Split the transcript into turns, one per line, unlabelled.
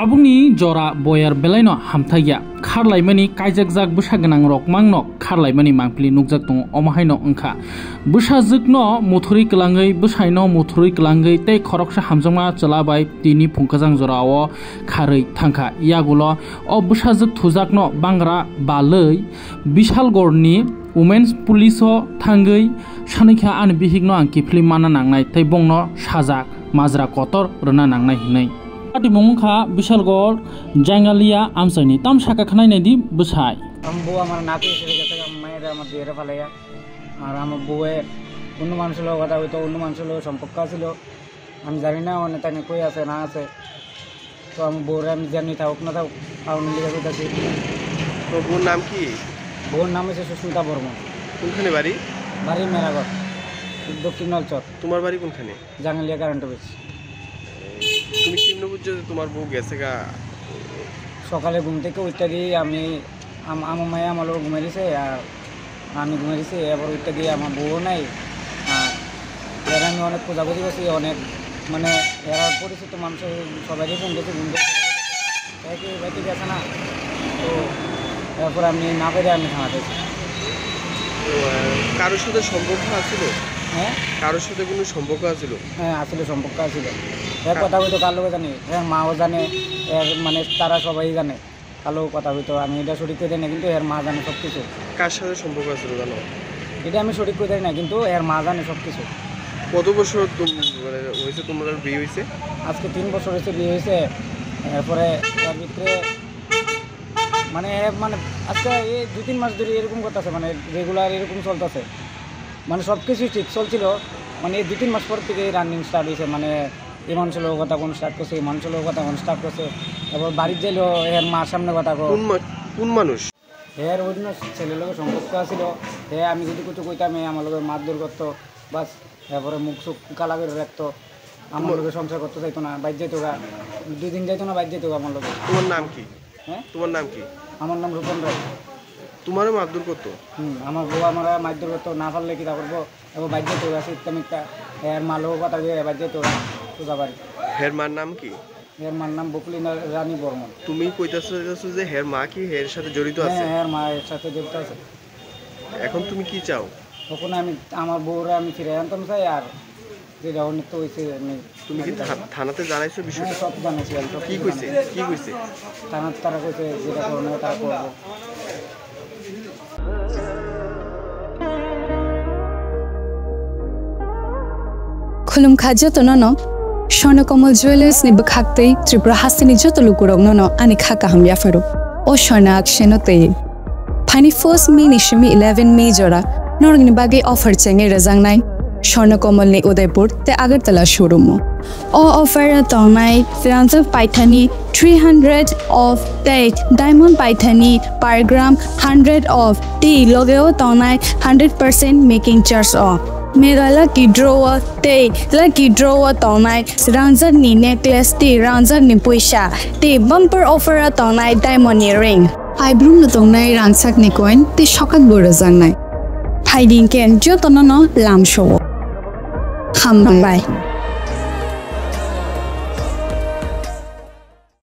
Abuni jora boyar belaino hamthaya kharlaimani kaijakjak bwsagonang rokmangno kharlaimani mangpili nugjak tongo omahaino wngkha bwsajikno muthuri klangui bwsaino muthuri klangui tei khoroksa hamjangma chalabai tini phungkajang jorao kharui thangkha yagulo o bwsajik thujakno bangra balui Bishalgorni Women's Police o thangui sanikha ani bihigno ang kifli mana nangnai tei bongno sajak majra kotor rwna nangnai hinai Mungkha Bishalgor Jangalia Amsani Tam Shaka Khanai di Busai
Ambo amar nati sere gate mayer amar dire falaya আর আমার বউয়ে অন্য মানুষের লোক কথা হইতো অন্য মানুষের লোক সম্পর্ক ছিল আমি জানি না মানে তাই কই আছে না আছে তো আমার বউরে আমি জানি থাকুক না থাকুক কারণ লিখে কইতাছি
তো বউর নাম কি
বউর নাম হচ্ছে সুস্মিতা বর্মন
কোনখানে বাড়ি
বাড়ি মেলাঘর দক্ষিণ নলচর
তোমার বাড়ি কোনখানে
জাঙ্গালিয়া কারেন্ট অফিস
তুমি কেমনে বুঝছো যে তোমার বউ গেছে গা
সকালে ঘুম থেকে উঠতে দিয়ে আমি আমার মায়ে আমার লোক ঘুমিয়ে দিছে আর আমি ঘুমিয়ে দিছি এবার উঠতে দিয়ে আমার বউও নাই আর এর আমি অনেক খোঁজাখুঁজি করছি অনেক মানে এরা পরিচিত মানুষ সবাইকে ফোন করছি ঘুম থেকে গেছে না তো এরপর আমি না পেরে আমি থামাতেছি
কারোর সাথে সম্পর্ক আছিল
হ্যাঁ
কারোর সাথে কোনো সম্পর্ক আছিল
হ্যাঁ আসলে সম্পর্ক আছিল এর কথা হইতো কার লোকে জানি এর মাও জানে এর মানে তারা সবাই জানে কালো কথা হইতো আমি এটা সঠিক করে দেয় না কিন্তু এর মা জানে সব কিছু
কার সাথে সম্পর্ক আছিল জানো
এটা আমি সঠিক করে দেয় না কিন্তু এর মা জানে সব কিছু
কত বছর হয়েছে তোমার বিয়ে হয়েছে
আজকে 3 বছর হয়েছে বিয়ে হয়েছে এরপরে এর ভিতরে মানে আজকে এই 2-3 মাস ধরে এরকম করতেছে মানে রেগুলার এরকম চলতেছে মানে সব কিছুই ঠিক চলছিল মানে এই 2-3 মাস পর থেকে রানিং স্টার্ট হয়েছে মানে এই মানুষের লোক কথা কোন স্টার্ট করছে এই মানুষের লোক কথা কোন স্টার্ট করছে এবার বাড়ির যাইলো এর মার সামনে কথা
কোন মানুষ
এর অন্য ছেলের লোকের সম্পর্ক ছিল আমি যদি কিছু কইতাম আমার লোকের মারধর করতো বাস এরপরে মুখ চুখ কালা করে রাখতো আমার লোকের সংসার করতে চাইতো না বাইর যেত গা 2 দিন যাইতো না বাইর যেত আমার লোকের
তোমার নাম কি
হ্যাঁ
তোমার নাম কি
আমার নাম রূপন রায়
তোমারও মারধর করতো
আমার বউ আমার মারধর করতো না পারলে কি তা করবো এবার বাইর যেত গা শীতটা মিটটা এর মা লোক কথা দিয়ে বাইর যেত গা সোজা বাড়ি
হের মার নাম কি
এর মার নাম বকুলিনা রানী বর্মন
তুমি কইতাছো যে হের মা কি হের সাথে জড়িত আছে
হ্যাঁ এর মায়ের সাথে জড়িত আছে
এখন তুমি কি চাও
তখন আমি আমার বউরে আমি ফিরে আনতাম চাই আর যেটা অনেক তো হয়েছে
তুমি কি থানাতে জানাইছো বিষয়টা
সব জানাইছি আমি
কি কইছে
থানাতে তারা কইছে যেটা করণীয় তারা করবো
खुलुमखा जतननो स्वर्णकमल ज्वेलर्स नि बखाक्तै त्रिपुरा हासिनि जतलुकुरगनो ani khaka hamya faru o shona akshenote phani first May ni shimi 11 May jora norgni bage offer chenge rajangnai Swarnakamal ni Udaipur te Agartala showroom o offer tongnai Firanza Paithani 300 of date diamond Paithani per gram 100 of tea logeo tongnai 100% making charge off Mega lucky drawer day lucky drawer tongnai Ranjar ni necklace ti Ranjar ni puisha ti bumper offer tongnai diamond ring Ibrum no tongnai ransak ni coin ti shokak bora jangnai Hiding ken jotono no lam show Ham bye